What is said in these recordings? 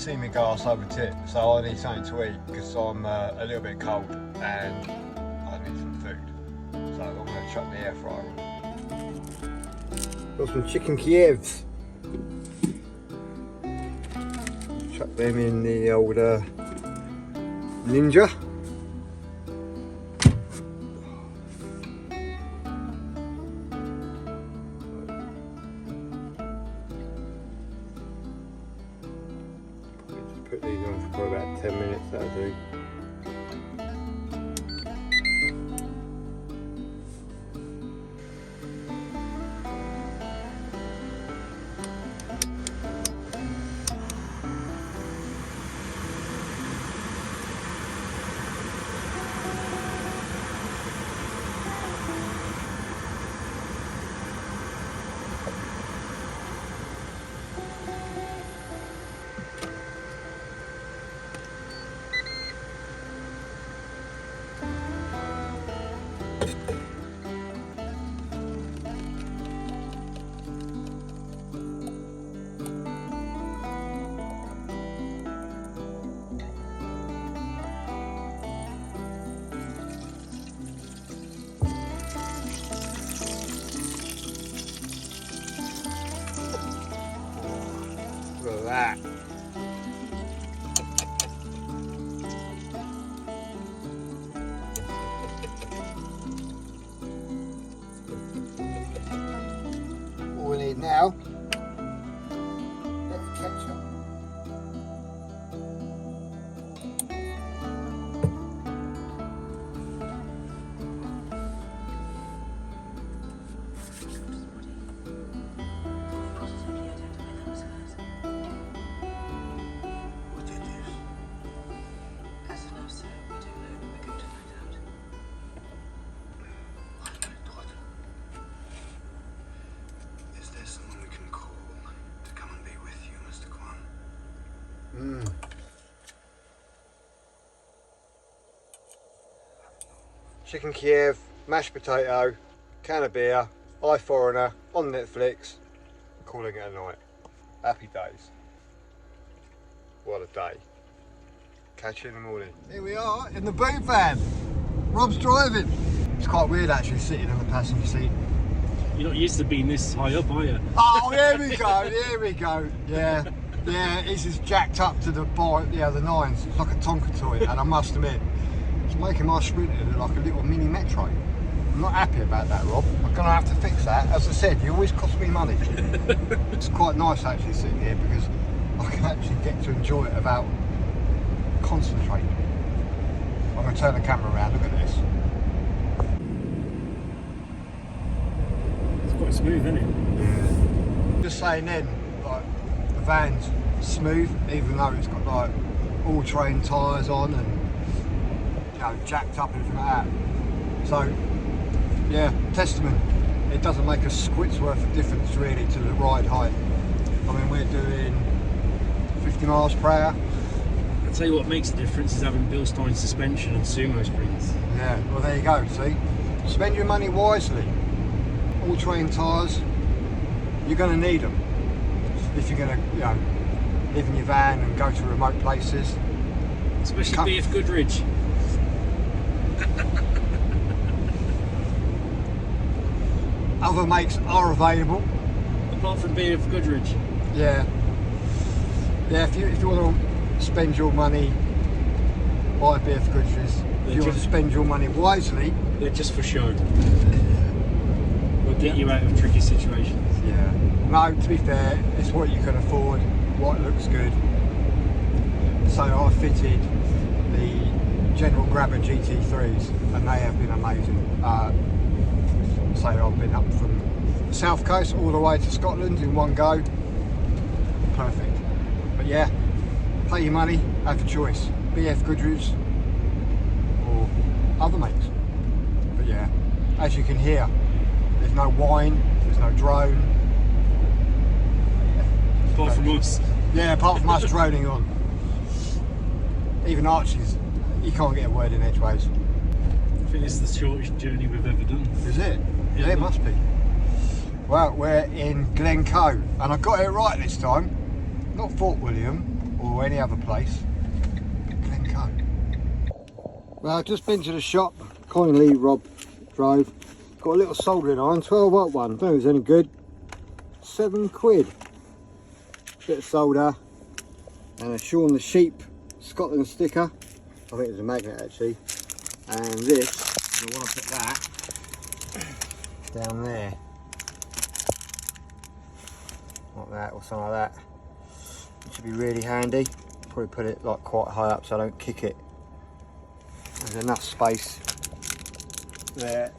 see me glass over tip, so I need something to eat because I'm a little bit cold and I need some food. So I'm going to chuck the air fryer on. Got some chicken Kievs. Chuck them in the old Ninja. Put these on for about 10 minutes, that'll do. Look at that. All we need now, bit of ketchup. Chicken Kiev, mashed potato, can of beer, iForeigner, on Netflix, calling it a night. Happy days. What a day. Catch you in the morning. Here we are in the boot van. Rob's driving. It's quite weird actually sitting in the passenger seat. You're not used to being this high up, are you? Oh, here we go, here we go. Yeah, yeah, it's just jacked up to the the nines. It's like a Tonka toy, and I must admit, it's making my Sprinter look like a little mini Metro. I'm not happy about that, Rob. I'm gonna have to fix that. As I said, you always cost me money. It's quite nice actually sitting here because I can actually get to enjoy it without concentrating. I'm gonna turn the camera around, look at this. It's quite smooth, isn't it? Yeah. Just saying then, like, the van's smooth, even though it's got like all-terrain tyres on and, you know, jacked up and everything like that. So, yeah, testament. It doesn't make a squid's worth of difference really to the ride height. I mean, we're doing 50 miles per hour. I'll tell you what makes a difference is having Bilstein suspension and sumo springs. Yeah, well there you go, see? Spend your money wisely. All-terrain tyres, you're going to need them. If you're going to, you know, live in your van and go to remote places. Especially BF Goodrich. Other makes are available. Apart from BF Goodrich. Yeah. Yeah, if you want to spend your money, buy BF Goodrich. If you want to spend your money wisely, they're just for show. We'll get you out of tricky situations. Yeah. No, to be fair, it's what you can afford, what looks good. So I fitted the General Grabber GT3s and they have been amazing. So I've been up from the south coast all the way to Scotland in one go. Perfect. But yeah, pay your money, have a choice. BF Goodrich or other makes. But yeah, as you can hear, there's no whine, there's no drone. Apart from us. Yeah, apart from us droning on. Even Archie's, he can't get a word in edgeways. I think this is the shortest journey we've ever done. Is it? Yeah, it must be. Well, we're in Glencoe, and I got it right this time. Not Fort William, or any other place, Glencoe. Well, I've just been to the shop, kindly Rob drove. Got a little soldering iron, 12 volt one, don't know if it's any good. £7. Bit of solder and a Shaun the Sheep Scotland sticker. I think it's a magnet actually. And this, I want to put that down there. Like that or something like that. It should be really handy. Probably put it like quite high up so I don't kick it. There's enough space there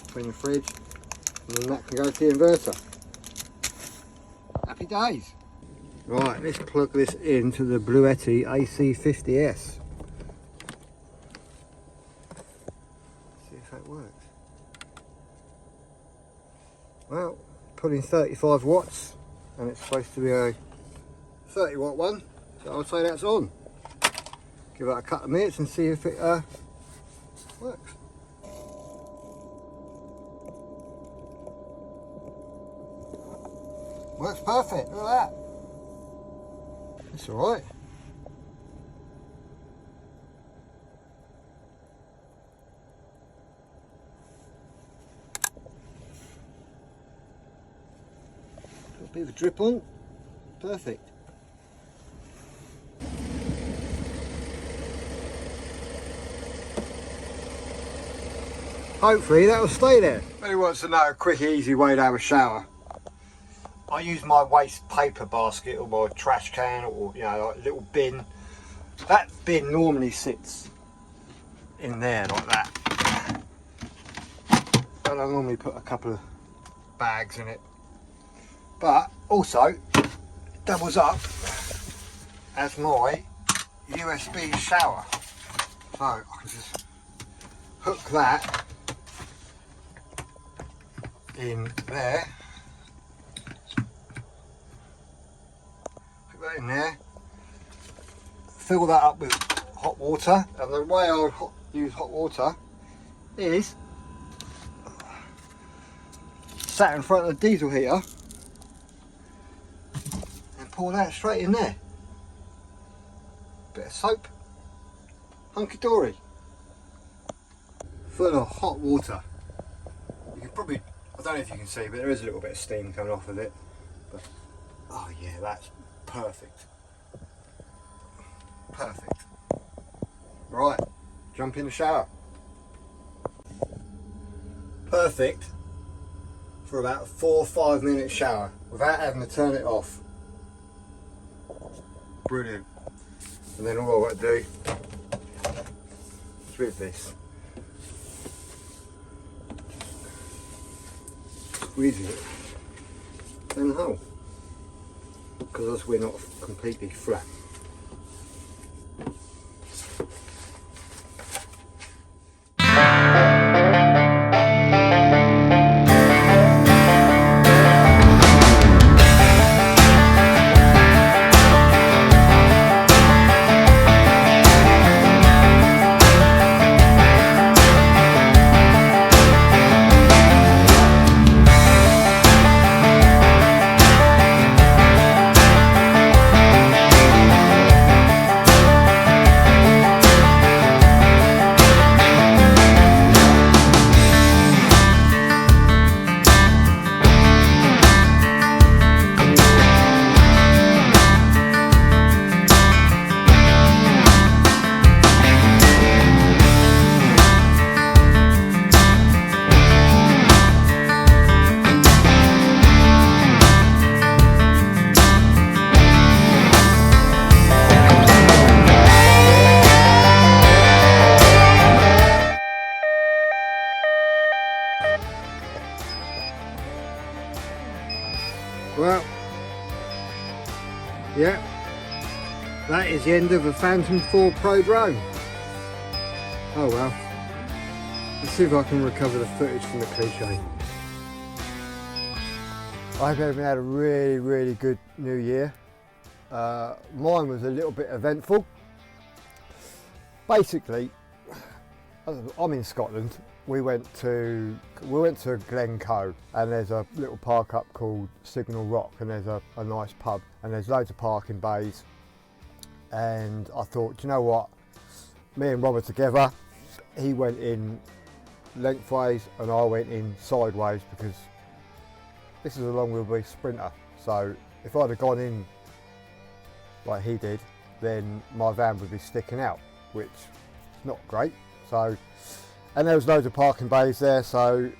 between the fridge, and then that can go to the inverter. Happy days. Right, let's plug this into the Bluetti AC50S. See if that works. Well, putting 35 watts, and it's supposed to be a 30 watt one, so I'd say that's on. Give it a couple of minutes and see if it works. Works perfect, look at that. It's alright. Got a bit of a drip on. Perfect. Hopefully that will stay there. Anybody wants to know a quick easy way to have a shower? I use my waste paper basket or my trash can, or you know, like a little bin. That bin normally sits in there like that. And I normally put a couple of bags in it. But also it doubles up as my USB shower. So I can just hook that in there. Put that in there. Fill that up with hot water, and the way I would use hot water is sat in front of the diesel heater and pour that straight in there. Bit of soap, hunky dory, full of hot water. You can probably, I don't know if you can see, but there is a little bit of steam coming off of it. But oh yeah, that's perfect. Perfect. Right, jump in the shower. Perfect for about a 4 or 5 minute shower without having to turn it off. Brilliant. And then all I've got to do is with this, squeeze it in the hole, because we're not completely flat. Well, yeah, that is the end of the Phantom 4 Pro drone. Oh well, let's see if I can recover the footage from the cliche. I hope everyone had a really good new year. Mine was a little bit eventful. Basically, I'm in Scotland. We went to Glencoe, and there's a little park up called Signal Rock, and there's a nice pub, and there's loads of parking bays, and I thought, do you know what, me and Rob are together. He went in lengthways and I went in sideways because this is a long wheelbase Sprinter, so if I'd have gone in like he did, then my van would be sticking out, which is not great. So, and there was loads of parking bays there, so,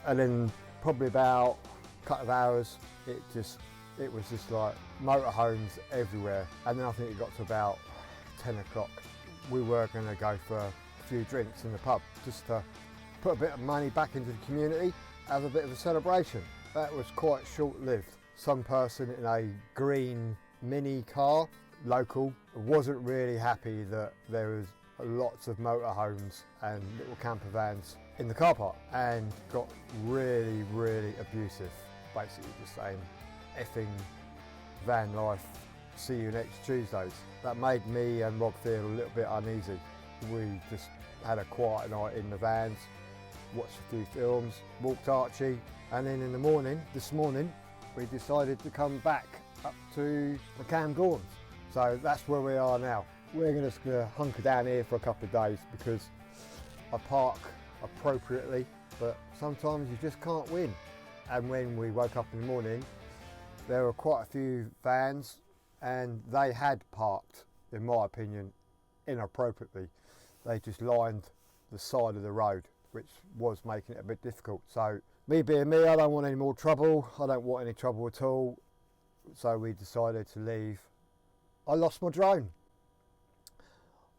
and then probably about a couple of hours it was just like motorhomes everywhere. And then I think it got to about 10 o'clock. We were going to go for a few drinks in the pub just to put a bit of money back into the community, have a bit of a celebration. That was quite short-lived. Some person in a green mini car, local, wasn't really happy that there was lots of motorhomes and little camper vans in the car park, and got really, really abusive. Basically just saying, effing van life, see you next Tuesdays. That made me and Rob feel a little bit uneasy. We just had a quiet night in the vans, watched a few films, walked Archie, and then in the morning, this morning, we decided to come back up to the Camgorns. So that's where we are now. We're just gonna hunker down here for a couple of days because I park appropriately, but sometimes you just can't win. And when we woke up in the morning, there were quite a few vans and they had parked, in my opinion, inappropriately. They just lined the side of the road, which was making it a bit difficult. So me being me, I don't want any more trouble. I don't want any trouble at all. So we decided to leave. I lost my drone.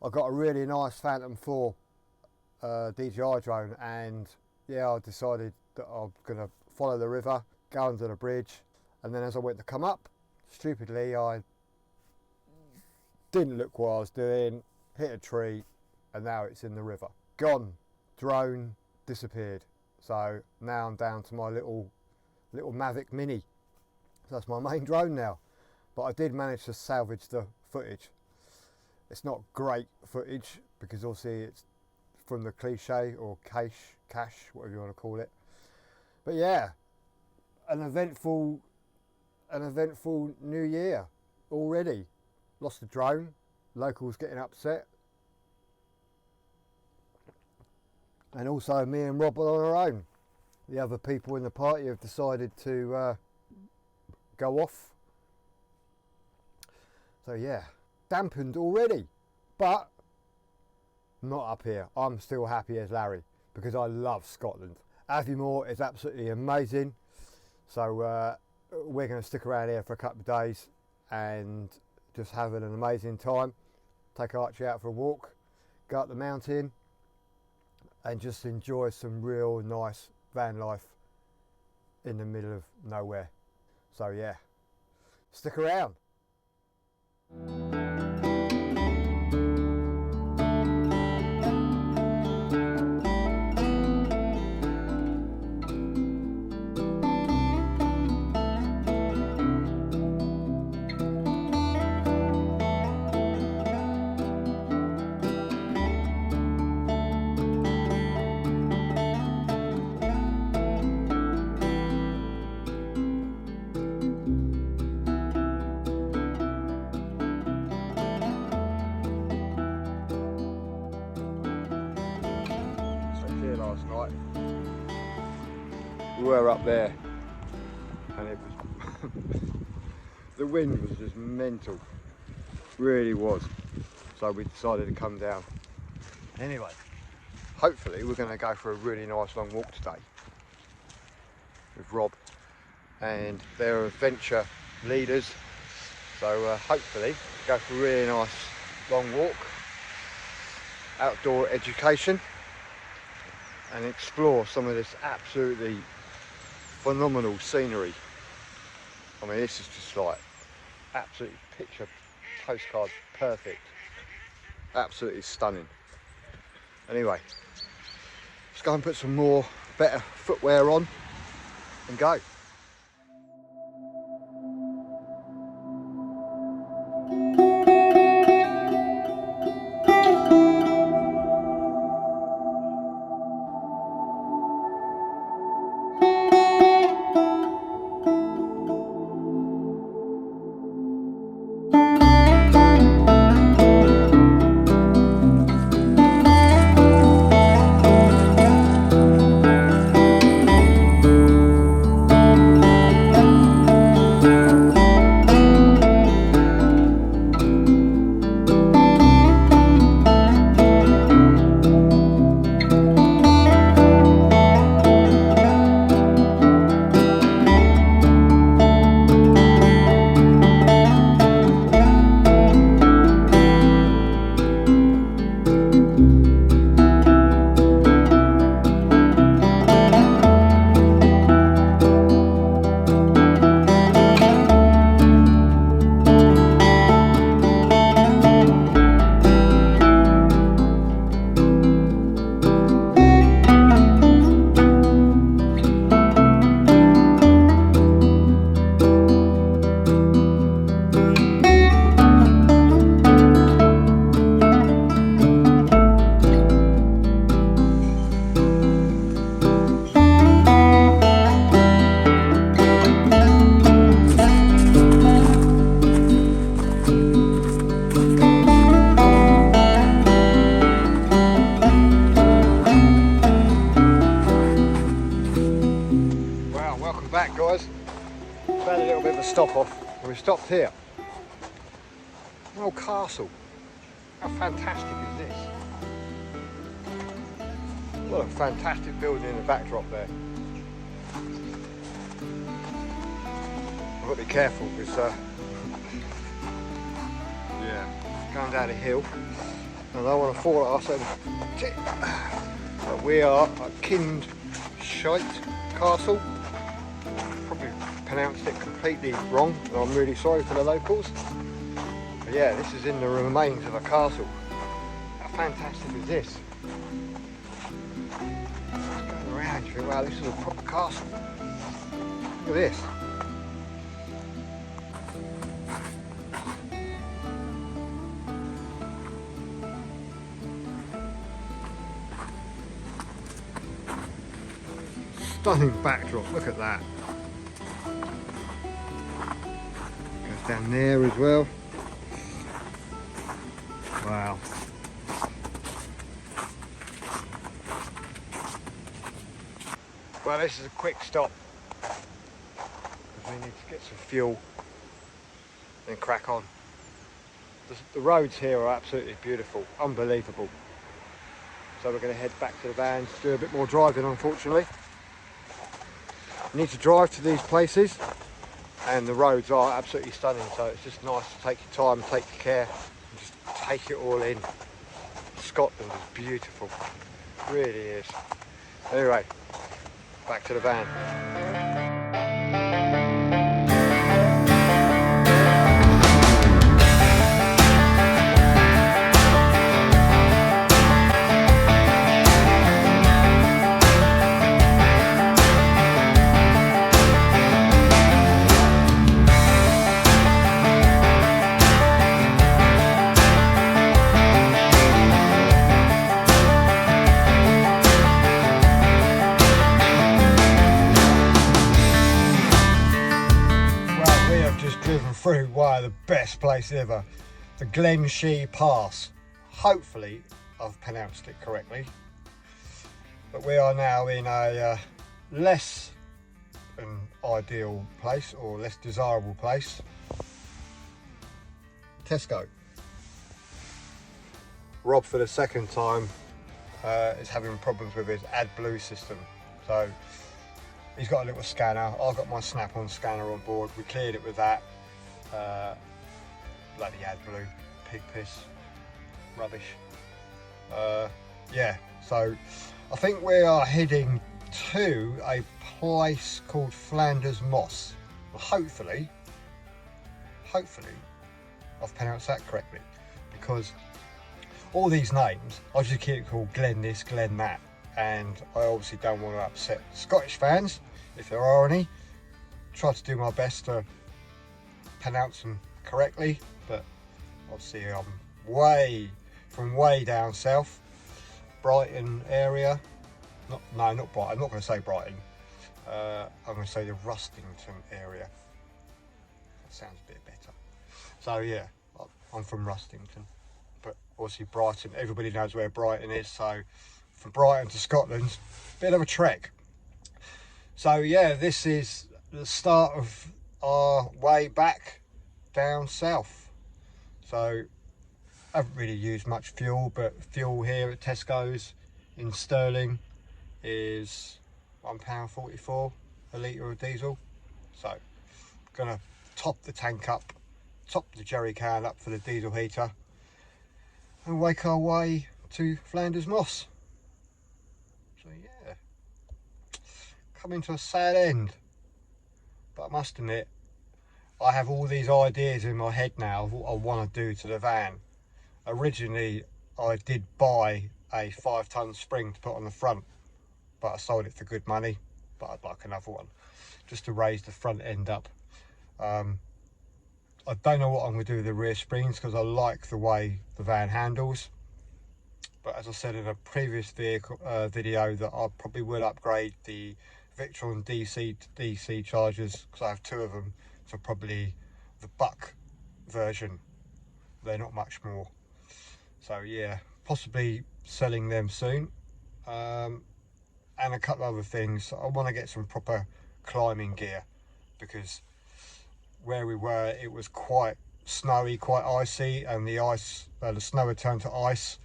I got a really nice Phantom 4 DJI drone, and yeah, I decided that I'm gonna follow the river, go under the bridge, and then as I went to come up, stupidly I didn't look what I was doing, hit a tree, and now it's in the river. Gone. Drone disappeared. So now I'm down to my little Mavic Mini. So that's my main drone now. But I did manage to salvage the footage. It's not great footage because obviously it's from the cliche or cache, whatever you want to call it. But yeah, an eventful new year already. Lost the drone, locals getting upset. And also me and Rob are on our own. The other people in the party have decided to go off. So yeah, dampened already, but not up here. I'm still happy as Larry because I love Scotland. Aviemore is absolutely amazing. So we're going to stick around here for a couple of days and just having an amazing time. Take Archie out for a walk, go up the mountain, and just enjoy some real nice van life in the middle of nowhere. So yeah, stick around. Last night we were up there and it was the wind was just mental, really was. So we decided to come down. Anyway, hopefully we're going to go for a really nice long walk today with Rob, and they're adventure leaders, so hopefully go for a really nice long walk, outdoor education, and explore some of this absolutely phenomenal scenery. I mean, this is just like absolutely picture postcard perfect, absolutely stunning. Anyway, let's go and put some more better footwear on and go. had a little bit of a stop off and we stopped here. An old castle. How fantastic is this? What a fantastic building in the backdrop there. I've got to be careful because yeah, going down a hill and I don't want to fall off. But we are at Kinshite Castle. Probably pronounced it completely wrong and I'm really sorry for the locals. But yeah, this is in the remains of a castle. How fantastic is this? Just going around, you think, wow, this is a proper castle. Look at this. Stunning backdrop, look at that. Goes down there as well. Wow. Well, this is a quick stop because we need to get some fuel and crack on. The roads here are absolutely beautiful, unbelievable. So we're going to head back to the van to do a bit more driving, unfortunately. You need to drive to these places and the roads are absolutely stunning, so it's just nice to take your time, take your care and just take it all in. Scotland is beautiful, it really is. Anyway, back to the van. Through one of the best places ever, the Glenshee Pass. Hopefully I've pronounced it correctly, but we are now in a less than ideal place, or less desirable place. Tesco. Rob, for the second time, is having problems with his AdBlue system, so he's got a little scanner. I've got my Snap-on scanner on board. We cleared it with that. Bloody AdBlue, pig piss, rubbish. Yeah, so I think we are heading to a place called Flanders Moss. Well, hopefully I've pronounced that correctly, because all these names I just keep called Glen this, Glen that, and I obviously don't want to upset Scottish fans, if there are any. Try to do my best to pronounce them correctly, but obviously I'm way down south, Brighton area. No, not Brighton. I'm not going to say Brighton. I'm going to say the Rustington area. That sounds a bit better. So yeah, I'm from Rustington, but obviously Brighton. Everybody knows where Brighton is. So from Brighton to Scotland, bit of a trek. So yeah, this is the start of our way back down south. So I haven't really used much fuel, but fuel here at Tesco's in sterling is £1.44 a litre of diesel. So I'm gonna top the tank up, top the jerry can up for the diesel heater, and make our way to Flanders Moss. So yeah, coming to a sad end, but I must admit, I have all these ideas in my head now of what I want to do to the van. Originally, I did buy a 5-ton spring to put on the front, but I sold it for good money. But I'd like another one, just to raise the front end up. I don't know what I'm going to do with the rear springs, because I like the way the van handles. But as I said in a previous video, that I probably will upgrade the Victron DC to DC chargers, because I have 2 of them, to probably the Buck version. They're not much more. So yeah, possibly selling them soon. And a couple of other things. I want to get some proper climbing gear, because where we were, it was quite snowy, quite icy, and the snow had turned to ice.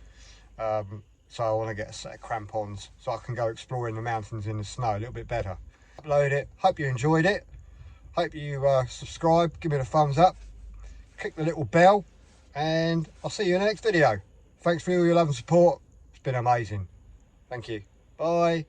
So I want to get a set of crampons so I can go exploring the mountains in the snow a little bit better. Upload it. Hope you enjoyed it. Hope you subscribe, give it a thumbs up, click the little bell, and I'll see you in the next video. Thanks for all your love and support. It's been amazing. Thank you. Bye.